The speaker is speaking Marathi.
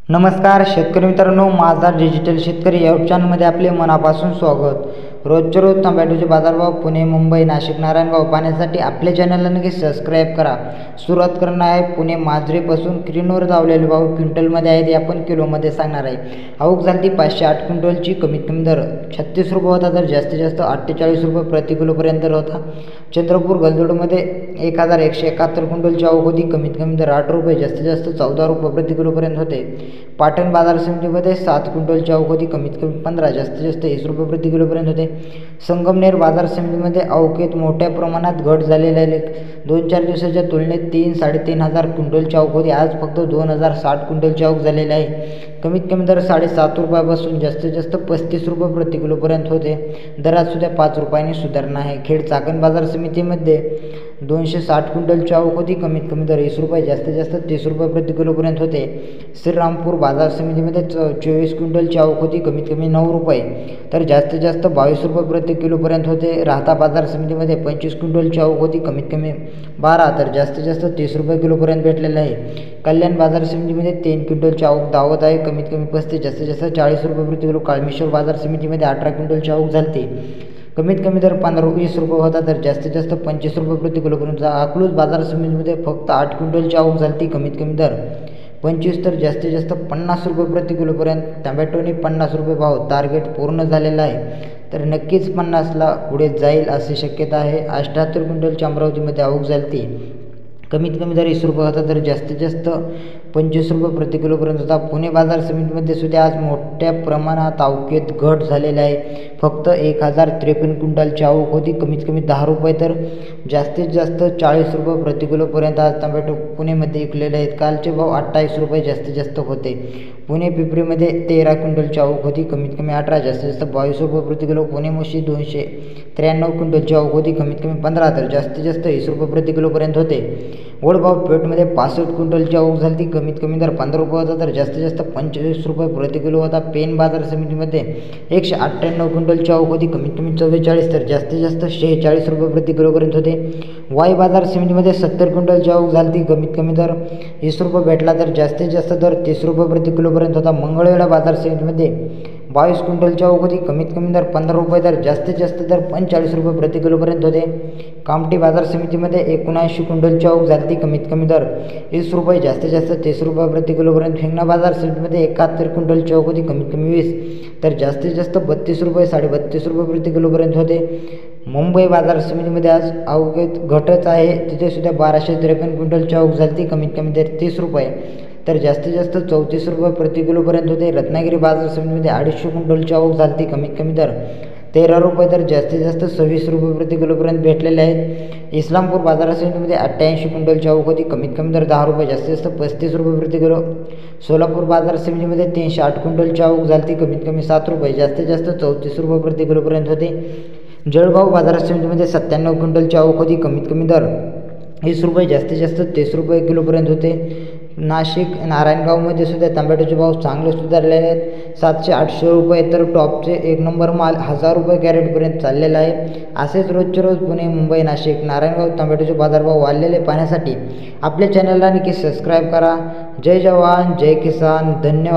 नमस्कार शेतकरी मित्रांनो, माझा डिजिटल शेतकरी या यूट्यूब चॅनलमध्ये आपले मनापासून स्वागत। रोजच्या रोज टोमॅटोचे बाजारभाव पुणे, मुंबई, नाशिक, नारायणगाव पाहण्यासाठी आपल्या चॅनलला नक्की सबस्क्राईब करा। सुरुवात करणार आहे पुणे माजरीपासून। स्क्रीनवर दावलेले भाव क्विंटलमध्ये आहेत, आपण किलोमध्ये सांगणार आहे। आवक झाली 508 क्विंटलची। कमीत कमी दर 36 रुपये होता, तर जास्तीत जास्त 48 रुपये प्रति किलोपर्यंत होता। चंद्रपूर गलजोडमध्ये 1171 क्विंटलची आवक होती। कमीत कमी दर 8 रुपये, जास्तीत जास्त 14 रुपये प्रति किलोपर्यंत होते। पाटण बाजार समितीमध्ये 7 क्विंटलची आवक होती। कमीत कमी 15, जास्तीत जास्त 20 रुपये प्रति किलोपर्यंत होते। संगमनेर बाजार समितीमध्ये आवकेत मोठ्या प्रमाणात घट झालेली आहे। 2-4 दिवसाच्या तुलनेत 3-3.5 हजार क्विंटलची आवक होती। आज फक्त 2060 क्विंटलची आवक झालेली आहे। कमीत कमी दर 7.5 रुपयापासून जास्तीत जास्त 35 रुपये प्रति किलोपर्यंत होते। दरात सुद्धा 5 रुपयांनी सुधारणा आहे। खेड चाकण बाजार समितीमध्ये 260 क्विंटलची आवक होती। कमीत कमी दर 20 रुपये, जास्तीत जास्त 30 रुपये प्रति किलोपर्यंत होते। श्रीरामपूर बाजार समितीमध्ये 24 क्विंटलची आवक होती। कमीत कमी 9 रुपये, तर जास्तीत जास्त 22 रुपये प्रति किलोपर्यंत होते। राहता बाजार समितीमध्ये 25 क्विंटलची आवक होती। कमीत कमी 12, तर जास्तीत जास्त 30 रुपये किलोपर्यंत भेटलेलं आहे। कल्याण बाजार समितीमध्ये 3 क्विंटलची आवक दावत आहे। कमीत कमी 35, जास्तीत जास्त 40 रुपये प्रति किलो। काळमेश्वर बाजार समितीमध्ये 18 क्विंटलची आवक झाली। कमीत कमी दर 15-20 रुपये होता, तर जास्तीत जास्त 25 रुपये प्रति किलोपर्यंत। अकलूज बाजार समितीमध्ये फक्त 8 क्विंटलची आवक झाली। कमीत कमी दर 25, तर जास्तीत जास्त 50 रुपये प्रति किलोपर्यंत। टोमॅटोने 50 रुपये भाव टार्गेट पूर्ण झालेला आहे, तर नक्कीच 50ला पुढे जाईल अशी शक्यता आहे। 78 क्विंटलची अमरावतीमध्ये आवक झाली। कमीत कमी दर 20 रुपये होता, तर जास्तीत जास्त 25 रुपये प्रति किलोपर्यंत होता। पुणे बाजार समितीमध्ये सुद्धा आज मोठ्या प्रमाणात आवकेत घट झालेली आहे। फक्त 1053 क्विंटलची आवक होती। कमीत कमी 10 रुपये, तर जास्तीत जास्त 40 रुपये प्रति किलोपर्यंत आज टोमॅटो पुणेमध्ये विकलेले आहेत। कालचे भाव 28 रुपये जास्तीत जास्त होते। पुणे पिंपरीमध्ये 13 क्विंटलची आवक होती। कमीत कमी 18, जास्तीत जास्त 22 रुपये प्रति किलो। पुणे मुशी 293 क्विंटलची आवक होती। कमीत कमी 15, तर जास्तीत जास्त 20 रुपये प्रति किलोपर्यंत होते। वडगाव पेठमध्ये 65 क्विंटलची आवक झाली। कमीत कमी दर 15 रुपये होता, तर जास्तीत जास्त 25 रुपये प्रति किलो होता। पेन बाजार समितीमध्ये 198 क्विंटलची आवक होती। कमीत कमी 44, तर जास्तीत जास्त 46 रुपये प्रति किलोपर्यंत होते। वाई बाजार समितीमध्ये 70 क्विंटलची आवक झाली। कमीत कमी दर 20 रुपये भेटला, तर जास्तीत जास्त दर 30 रुपये प्रति किलोपर्यंत होता। मंगळवेढा बाजार समितीमध्ये 22 क्विंटलची आवक होती। कमीत कमी दर 15 रुपये, तर जास्तीत जास्त दर 45 रुपये प्रति किलोपर्यंत होते। कामठी बाजार समितीमध्ये 79 क्विंटलची आवक झाली। कमीत कमी दर 20 रुपये, जास्तीत जास्त 30 रुपये प्रति किलोपर्यंत। हिंगणा बाजार समितीमध्ये 71 क्विंटलची आवक होती। कमीत कमी 20, तर जास्तीत जास्त 32 रुपये, 32.5 रुपये प्रति किलोपर्यंत होते। मुंबई बाजार समितीमध्ये आज आवकेत घटच आहे। तिथे सुद्धा 1253 क्विंटलची आवक झाली। कमीत कमी दर 30 रुपये, तर जास्तीत जास्त 34 रुपये प्रति किलोपर्यंत होते। रत्नागिरी बाजार समितीमध्ये 250 क्विंटलची आवक झाली। कमीत कमी दर 13 रुपये, तर जास्तीत जास्त 26 रुपये प्रति किलोपर्यंत भेटलेले आहेत। इस्लामपूर बाजार समितीमध्ये 88 क्विंटलची आवक होती। कमीत कमी दर 10 रुपये, जास्तीत जास्त 35 रुपये प्रति किलो। सोलापूर बाजार समितीमध्ये 308 क्विंटलची आवक झाली। कमीत कमी 7 रुपये, जास्तीत जास्त 34 रुपये प्रति किलोपर्यंत होते। जळगाव बाजार समितीमध्ये 97 क्विंटलची आवक होती। कमीत कमी दर 20 रुपये, जास्तीत जास्त 30 रुपये किलोपर्यंत होते। नाशिक नारायणगावमध्ये सुद्धा टोमॅटोचे भाव चांगले सुधारलेले आहेत। 700-800 रुपये, तर टॉपचे 1 नंबर माल 1000 रुपये कॅरेटपर्यंत चाललेला आहे। असेच रोजचे रोज पुणे, मुंबई, नाशिक, नारायणगाव टोमॅटोचे बाजारभाव वाढलेले पाहण्यासाठी आपल्या चॅनलला नक्की सबस्क्राईब करा। जय जवान, जय किसान, धन्यवाद।